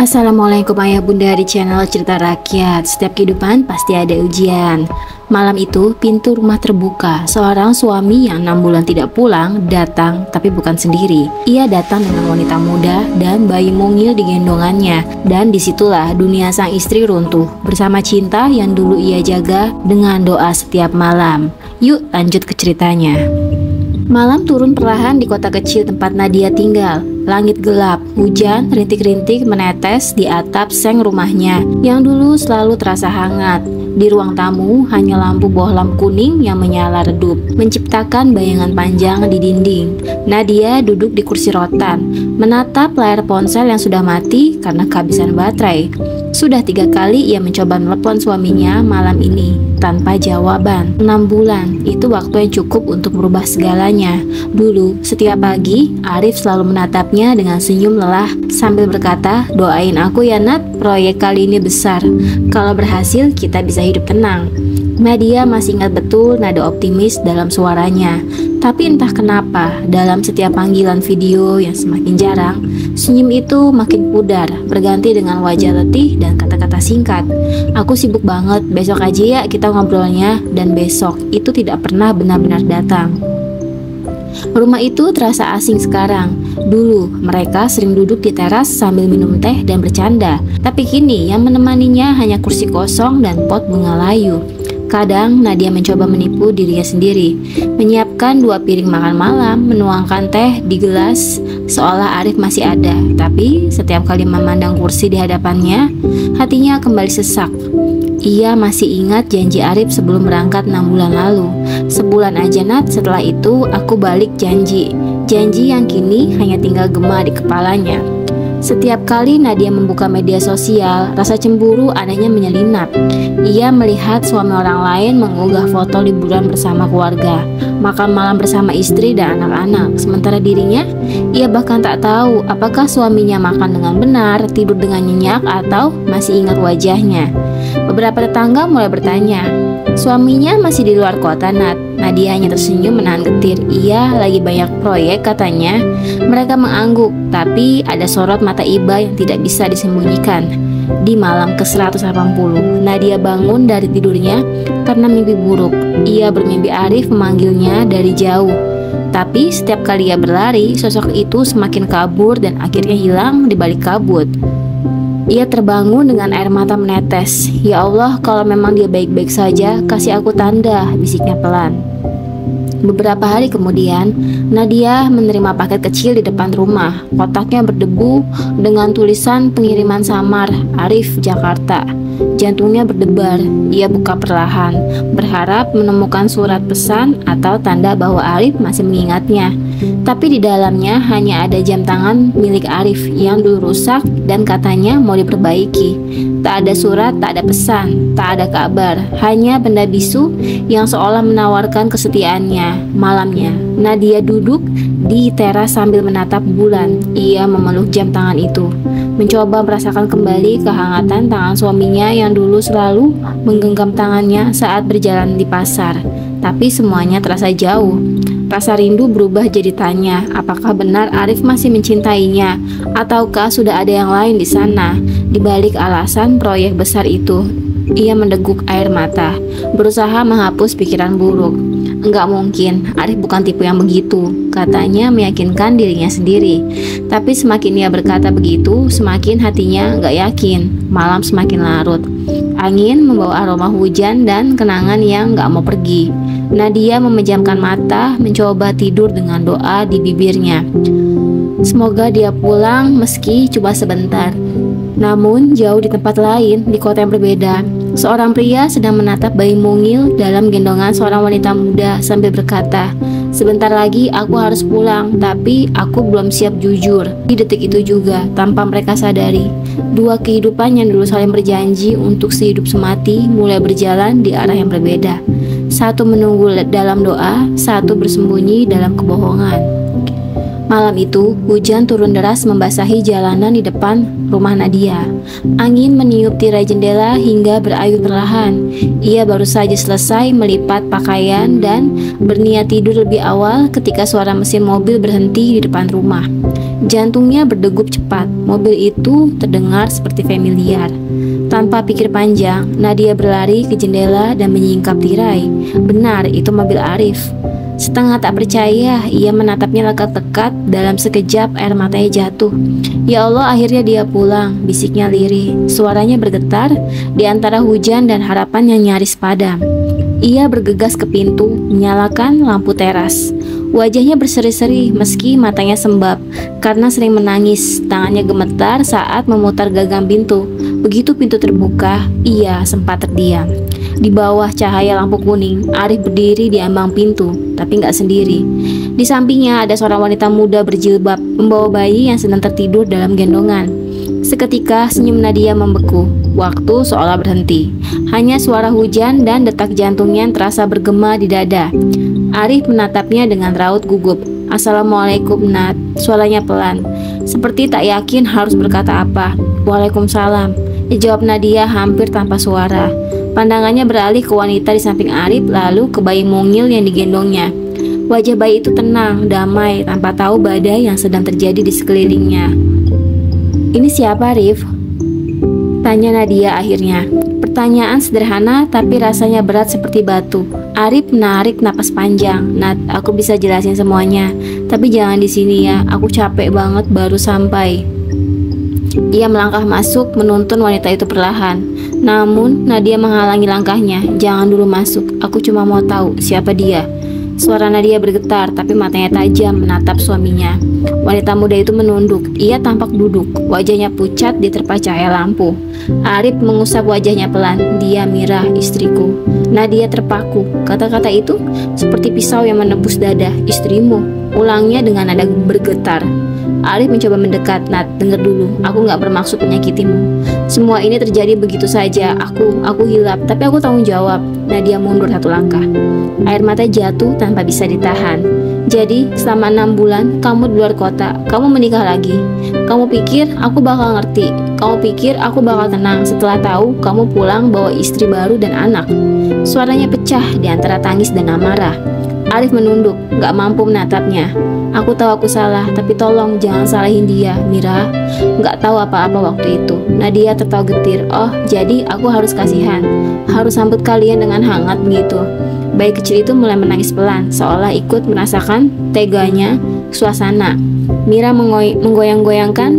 Assalamualaikum ayah bunda di channel Cerita Rakyat. Setiap kehidupan pasti ada ujian. Malam itu pintu rumah terbuka. Seorang suami yang 6 bulan tidak pulang datang, tapi bukan sendiri. Ia datang dengan wanita muda dan bayi mungil di gendongannya. Dan disitulah dunia sang istri runtuh bersama cinta yang dulu ia jaga dengan doa setiap malam. Yuk lanjut ke ceritanya. Malam turun perlahan di kota kecil tempat Nadia tinggal. Langit gelap, hujan rintik-rintik menetes di atap seng rumahnya yang dulu selalu terasa hangat. Di ruang tamu hanya lampu bohlam kuning yang menyala redup, menciptakan bayangan panjang di dinding. Nadia duduk di kursi rotan, menatap layar ponsel yang sudah mati karena kehabisan baterai. Sudah 3 kali ia mencoba menelepon suaminya malam ini tanpa jawaban. 6 bulan, itu waktu yang cukup untuk merubah segalanya. Dulu, setiap pagi, Arif selalu menatapnya dengan senyum lelah sambil berkata, "Doain aku ya Nat, proyek kali ini besar. Kalau berhasil, kita bisa hidup tenang." Nadia masih ingat betul nada optimis dalam suaranya. Tapi entah kenapa, dalam setiap panggilan video yang semakin jarang, senyum itu makin pudar, berganti dengan wajah letih dan kata-kata singkat. "Aku sibuk banget, besok aja ya kita ngobrolnya." Dan besok itu tidak pernah benar-benar datang. Rumah itu terasa asing sekarang. Dulu mereka sering duduk di teras sambil minum teh dan bercanda. Tapi kini yang menemaninya hanya kursi kosong dan pot bunga layu. Kadang Nadia mencoba menipu dirinya sendiri, menyiapkan 2 piring makan malam, menuangkan teh di gelas seolah Arif masih ada. Tapi setiap kali memandang kursi di hadapannya, hatinya kembali sesak. Ia masih ingat janji Arif sebelum berangkat 6 bulan lalu. "Sebulan aja Nat, setelah itu aku balik janji." Janji yang kini hanya tinggal gema di kepalanya. Setiap kali Nadia membuka media sosial, rasa cemburu anehnya menyelinap. Ia melihat suami orang lain mengunggah foto liburan bersama keluarga, makan malam bersama istri dan anak-anak. Sementara dirinya, ia bahkan tak tahu apakah suaminya makan dengan benar, tidur dengan nyenyak, atau masih ingat wajahnya. Beberapa tetangga mulai bertanya, "Suaminya masih di luar kota Nat?" Nadia hanya tersenyum menahan getir. "Iya, lagi banyak proyek katanya." Mereka mengangguk, tapi ada sorot mata iba yang tidak bisa disembunyikan. Di malam ke-180, Nadia bangun dari tidurnya karena mimpi buruk. Ia bermimpi Arif memanggilnya dari jauh. Tapi setiap kali ia berlari, sosok itu semakin kabur dan akhirnya hilang di balik kabut. Ia terbangun dengan air mata menetes. "Ya Allah, kalau memang dia baik-baik saja, kasih aku tanda," bisiknya pelan. Beberapa hari kemudian, Nadia menerima paket kecil di depan rumah. Kotaknya berdebu dengan tulisan pengiriman samar, Arif, Jakarta. Jantungnya berdebar. Ia buka perlahan, berharap menemukan surat pesan atau tanda bahwa Arif masih mengingatnya. Tapi di dalamnya hanya ada jam tangan milik Arif yang dulu rusak dan katanya mau diperbaiki. Tak ada surat, tak ada pesan, tak ada kabar, hanya benda bisu yang seolah menawarkan kesetiaannya. Malamnya, Nadia duduk di teras sambil menatap bulan. Ia memeluk jam tangan itu, mencoba merasakan kembali kehangatan tangan suaminya yang dulu selalu menggenggam tangannya saat berjalan di pasar. Tapi semuanya terasa jauh. Rasa rindu berubah jadi tanya, apakah benar Arif masih mencintainya, ataukah sudah ada yang lain di sana? Di balik alasan proyek besar itu, ia mendeguk air mata, berusaha menghapus pikiran buruk. "Enggak mungkin, Arif bukan tipe yang begitu," katanya meyakinkan dirinya sendiri. Tapi semakin ia berkata begitu, semakin hatinya enggak yakin. Malam semakin larut. Angin membawa aroma hujan dan kenangan yang enggak mau pergi. Nadia memejamkan mata, mencoba tidur dengan doa di bibirnya. Semoga dia pulang meski cuma sebentar. Namun jauh di tempat lain, di kota yang berbeda, seorang pria sedang menatap bayi mungil dalam gendongan seorang wanita muda sambil berkata, "Sebentar lagi aku harus pulang, tapi aku belum siap jujur." Di detik itu juga, tanpa mereka sadari, 2 kehidupan yang dulu saling berjanji untuk sehidup semati mulai berjalan di arah yang berbeda. Satu menunggu dalam doa, satu bersembunyi dalam kebohongan. Malam itu, hujan turun deras membasahi jalanan di depan rumah Nadia. Angin meniup tirai jendela hingga berayun perlahan. Ia baru saja selesai melipat pakaian dan berniat tidur lebih awal ketika suara mesin mobil berhenti di depan rumah. Jantungnya berdegup cepat. Mobil itu terdengar seperti familiar. Tanpa pikir panjang, Nadia berlari ke jendela dan menyingkap tirai. Benar, itu mobil Arif. Setengah tak percaya, ia menatapnya lekat-lekat. Dalam sekejap air matanya jatuh. Ya Allah, akhirnya dia pulang, bisiknya lirih. Suaranya bergetar di antara hujan dan harapan yang nyaris padam. Ia bergegas ke pintu, menyalakan lampu teras. Wajahnya berseri-seri meski matanya sembab karena sering menangis. Tangannya gemetar saat memutar gagang pintu. Begitu pintu terbuka, ia sempat terdiam. Di bawah cahaya lampu kuning, Arif berdiri di ambang pintu, tapi nggak sendiri. Di sampingnya ada seorang wanita muda berjilbab, membawa bayi yang sedang tertidur dalam gendongan. Seketika senyum Nadia membeku. Waktu seolah berhenti. Hanya suara hujan dan detak jantungnya yang terasa bergema di dada. Arif menatapnya dengan raut gugup. Assalamualaikum, Nat. Suaranya pelan, seperti tak yakin harus berkata apa. Waalaikumsalam, jawab Nadia hampir tanpa suara. Pandangannya beralih ke wanita di samping Arif, lalu ke bayi mungil yang digendongnya. Wajah bayi itu tenang, damai, tanpa tahu badai yang sedang terjadi di sekelilingnya. Ini siapa, Arif? Tanya Nadia akhirnya. Pertanyaan sederhana tapi rasanya berat seperti batu. Arif menarik napas panjang. Nat, aku bisa jelasin semuanya, tapi jangan di sini ya. Aku capek banget baru sampai. Ia melangkah masuk, menuntun wanita itu perlahan. Namun Nadia menghalangi langkahnya. Jangan dulu masuk. Aku cuma mau tahu siapa dia. Suara Nadia bergetar, tapi matanya tajam menatap suaminya. Wanita muda itu menunduk. Ia tampak duduk, wajahnya pucat diterpa cahaya lampu. Arif mengusap wajahnya pelan. Dia Mira, istriku. Nadia terpaku. Kata-kata itu seperti pisau yang menembus dada. Istrimu, ulangnya dengan nada bergetar. Arif mencoba mendekat. Nat, dengar dulu. Aku gak bermaksud menyakitimu. Semua ini terjadi begitu saja. Aku hilap, tapi aku tanggung jawab. Nadia mundur satu langkah. Air mata jatuh tanpa bisa ditahan. Jadi, selama 6 bulan kamu di luar kota, kamu menikah lagi. Kamu pikir aku bakal ngerti. Kamu pikir aku bakal tenang setelah tahu kamu pulang bawa istri baru dan anak. Suaranya pecah di antara tangis dan amarah. Arif menunduk, gak mampu menatapnya. Aku tahu aku salah, tapi tolong jangan salahin dia, Mira. Gak tahu apa-apa waktu itu. Nadia tertawa getir. Oh, jadi aku harus kasihan. Harus sambut kalian dengan hangat begitu. Bayi kecil itu mulai menangis pelan, seolah ikut merasakan teganya suasana. Mira menggoyang-goyangkan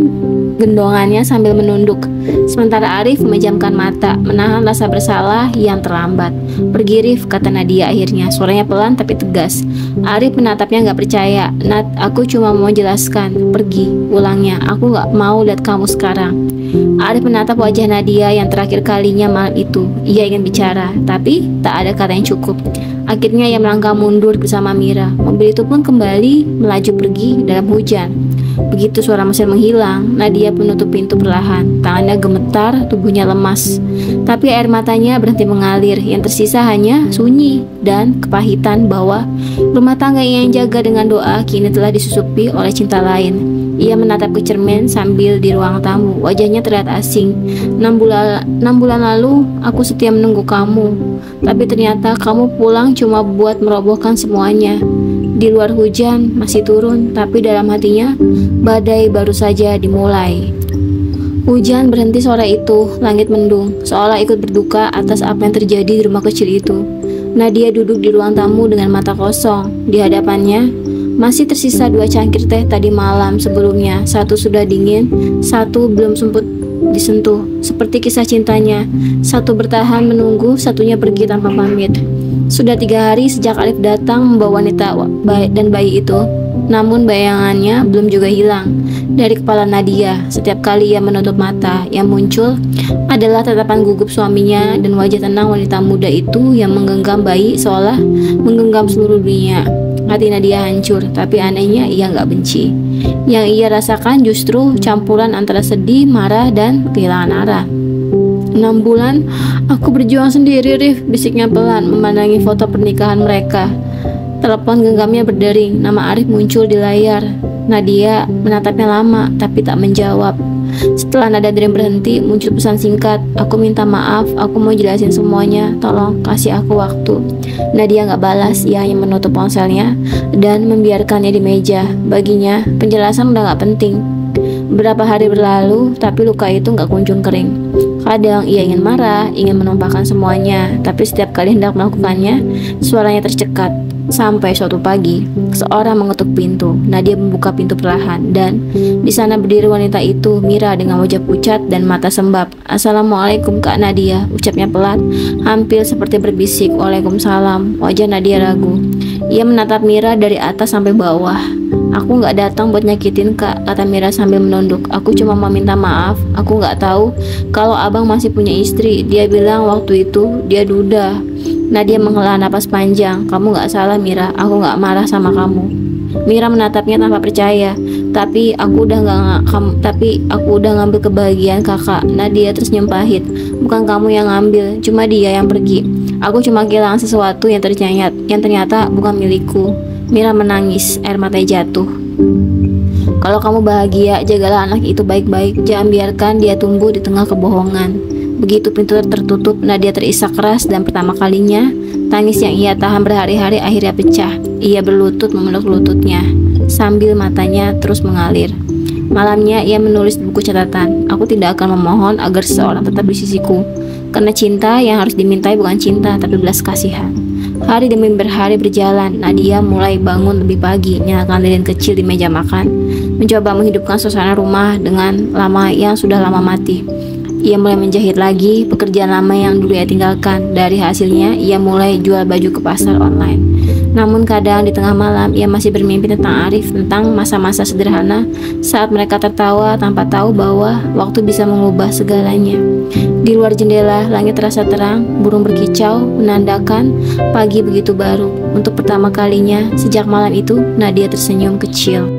gendongannya sambil menunduk. Sementara Arif memejamkan mata, menahan rasa bersalah yang terlambat. Pergi, Rif, kata Nadia akhirnya. Suaranya pelan tapi tegas. Arif menatapnya gak percaya. Nat, aku cuma mau jelaskan. Pergi, ulangnya. Aku gak mau lihat kamu sekarang. Arif menatap wajah Nadia yang terakhir kalinya malam itu. Ia ingin bicara, tapi tak ada kata yang cukup. Akhirnya ia melangkah mundur bersama Mira. Mobil itu pun kembali melaju pergi dalam hujan. Begitu suara mesin menghilang, Nadia menutup pintu perlahan. Tangannya gemetar, tubuhnya lemas. Tapi air matanya berhenti mengalir. Yang tersisa hanya sunyi dan kepahitan bahwa rumah tangga yang jaga dengan doa kini telah disusupi oleh cinta lain. Ia menatap ke cermin sambil di ruang tamu. Wajahnya terlihat asing. 6 bulan lalu aku setia menunggu kamu, tapi ternyata kamu pulang cuma buat merobohkan semuanya. Di luar hujan masih turun, tapi dalam hatinya badai baru saja dimulai. Hujan berhenti sore itu. Langit mendung, seolah ikut berduka atas apa yang terjadi di rumah kecil itu. Nadia duduk di ruang tamu dengan mata kosong. Di hadapannya masih tersisa 2 cangkir teh tadi malam sebelumnya. Satu sudah dingin, satu belum sempat disentuh. Seperti kisah cintanya, satu bertahan menunggu, satunya pergi tanpa pamit. Sudah 3 hari sejak Arif datang membawa wanita dan bayi itu. Namun bayangannya belum juga hilang dari kepala Nadia. Setiap kali ia menutup mata, yang muncul adalah tatapan gugup suaminya dan wajah tenang wanita muda itu yang menggenggam bayi seolah menggenggam seluruh dunia. Hati Nadia hancur, tapi anehnya ia nggak benci. Yang ia rasakan justru campuran antara sedih, marah, dan kehilangan arah. 6 bulan aku berjuang sendiri, Rif, bisiknya pelan memandangi foto pernikahan mereka. Telepon genggamnya berdering. Nama Arif muncul di layar. Nadia menatapnya lama tapi tak menjawab. Setelah nada Dream berhenti, muncul pesan singkat. Aku minta maaf, aku mau jelasin semuanya, tolong kasih aku waktu. Nadia gak balas, ia hanya menutup ponselnya dan membiarkannya di meja. Baginya, penjelasan udah gak penting. Beberapa hari berlalu, tapi luka itu gak kunjung kering. Kadang ia ingin marah, ingin menumpahkan semuanya, tapi setiap kali hendak melakukannya, suaranya tercekat. Sampai suatu pagi, seorang mengetuk pintu. Nadia membuka pintu perlahan, dan di sana berdiri wanita itu, Mira, dengan wajah pucat dan mata sembab. "Assalamualaikum Kak Nadia," ucapnya pelan, hampir seperti berbisik. "Waalaikumsalam." Wajah Nadia ragu. Ia menatap Mira dari atas sampai bawah. "Aku nggak datang buat nyakitin Kak," kata Mira sambil menunduk. "Aku cuma mau minta maaf. Aku nggak tahu kalau abang masih punya istri. Dia bilang waktu itu dia duda." Nadia menghela napas panjang. "Kamu gak salah Mira, aku gak marah sama kamu." Mira menatapnya tanpa percaya. Tapi aku udah ngambil kebahagiaan kakak." Nadia tersenyum pahit. "Bukan kamu yang ngambil, cuma dia yang pergi. Aku cuma kehilangan sesuatu yang ternyata bukan milikku." Mira menangis, air matanya jatuh. "Kalau kamu bahagia, jagalah anak itu baik-baik. Jangan biarkan dia tumbuh di tengah kebohongan." Begitu pintu tertutup, Nadia terisak keras dan pertama kalinya, tangis yang ia tahan berhari-hari akhirnya pecah. Ia berlutut memeluk lututnya, sambil matanya terus mengalir. Malamnya ia menulis di buku catatan, "Aku tidak akan memohon agar seseorang tetap di sisiku. Karena cinta yang harus dimintai bukan cinta, tapi belas kasihan." Hari demi berhari berjalan, Nadia mulai bangun lebih pagi, nyalakan lilin kecil di meja makan, mencoba menghidupkan suasana rumah dengan yang sudah lama mati. Ia mulai menjahit lagi pekerjaan lama yang dulu ia tinggalkan. Dari hasilnya, ia mulai jual baju ke pasar online. Namun kadang di tengah malam, ia masih bermimpi tentang Arif, tentang masa-masa sederhana saat mereka tertawa tanpa tahu bahwa waktu bisa mengubah segalanya. Di luar jendela, langit terasa terang, burung berkicau, menandakan pagi begitu baru. Untuk pertama kalinya, sejak malam itu, Nadia tersenyum kecil.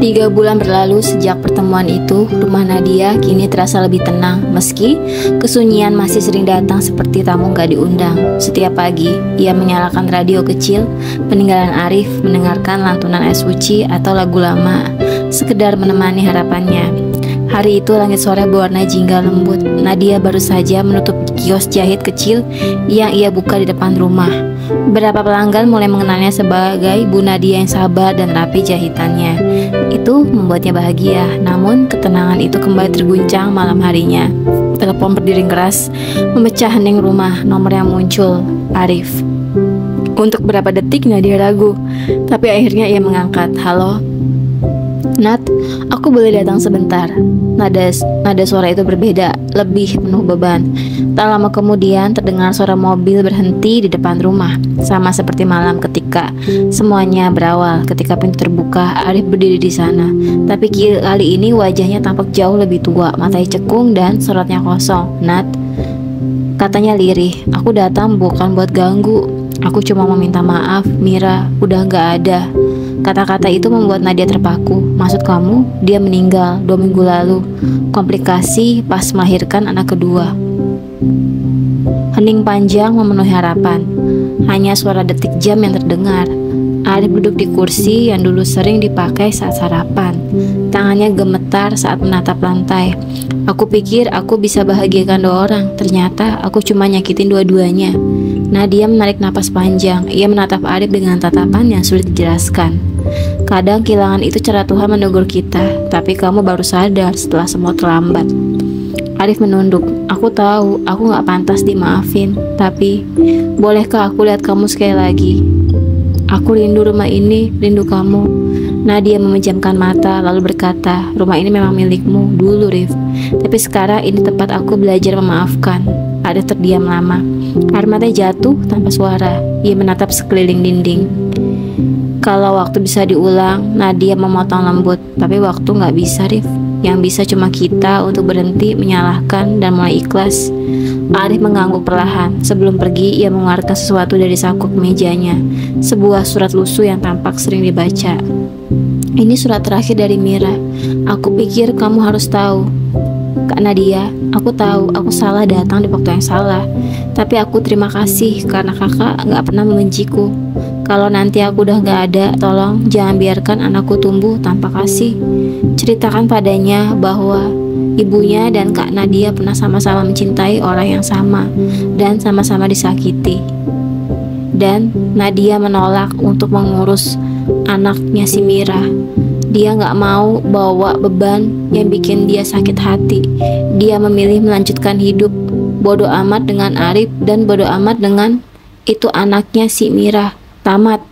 3 bulan berlalu sejak pertemuan itu, rumah Nadia kini terasa lebih tenang, meski kesunyian masih sering datang seperti tamu gak diundang. Setiap pagi, ia menyalakan radio kecil, peninggalan Arif, mendengarkan lantunan es suci atau lagu lama, sekedar menemani harapannya. Hari itu langit sore berwarna jingga lembut. Nadia baru saja menutup kios jahit kecil yang ia buka di depan rumah. Beberapa pelanggan mulai mengenalnya sebagai Bu Nadia yang sabar dan rapi jahitannya. Itu membuatnya bahagia, namun ketenangan itu kembali terguncang malam harinya. Telepon berdering keras memecah hening rumah. Nomor yang muncul, Arif. Untuk beberapa detik Nadia ragu, tapi akhirnya ia mengangkat. "Halo, Nat, aku boleh datang sebentar?" Nada suara itu berbeda, lebih penuh beban. Tak lama kemudian terdengar suara mobil berhenti di depan rumah. Sama seperti malam ketika semuanya berawal. Ketika pintu terbuka, Arif berdiri di sana. Tapi kali ini wajahnya tampak jauh lebih tua, matanya cekung dan sorotnya kosong. "Nat," katanya lirih, "aku datang bukan buat ganggu. Aku cuma mau minta maaf, Mira udah gak ada." Kata-kata itu membuat Nadia terpaku. "Maksud kamu, dia meninggal 2 minggu lalu. Komplikasi pas melahirkan anak kedua." Hening panjang memenuhi harapan. Hanya suara detik jam yang terdengar. Arif duduk di kursi yang dulu sering dipakai saat sarapan. Tangannya gemetar saat menatap lantai. "Aku pikir aku bisa bahagiakan 2 orang. Ternyata aku cuma nyakitin dua-duanya." Nadia menarik napas panjang. Ia menatap Arif dengan tatapan yang sulit dijelaskan. "Kadang kehilangan itu cara Tuhan menegur kita, tapi kamu baru sadar setelah semua terlambat." Arif menunduk. "Aku tahu, aku gak pantas dimaafin. Tapi, bolehkah aku lihat kamu sekali lagi? Aku rindu rumah ini, rindu kamu." Nadia memejamkan mata lalu berkata, "Rumah ini memang milikmu dulu, Rif. Tapi sekarang ini tempat aku belajar memaafkan." Arif terdiam lama. Air matanya jatuh tanpa suara. Ia menatap sekeliling dinding. "Kalau waktu bisa diulang," Nadia memotong lembut, "tapi waktu gak bisa, Rif. Yang bisa cuma kita untuk berhenti menyalahkan dan mulai ikhlas." Arif mengangguk perlahan. Sebelum pergi, ia mengeluarkan sesuatu dari saku mejanya. Sebuah surat lusuh yang tampak sering dibaca. "Ini surat terakhir dari Mira. Aku pikir kamu harus tahu. Kak Nadia, aku tahu aku salah datang di waktu yang salah. Tapi aku terima kasih karena kakak gak pernah membenciku. Kalau nanti aku udah gak ada, tolong jangan biarkan anakku tumbuh tanpa kasih. Ceritakan padanya bahwa ibunya dan Kak Nadia pernah sama-sama mencintai orang yang sama dan sama-sama disakiti. Dan Nadia menolak untuk mengurus anaknya si Mira. Dia gak mau bawa beban yang bikin dia sakit hati. Dia memilih melanjutkan hidup. Bodoh amat dengan Arif dan bodoh amat dengan itu anaknya si Mira. Tamat.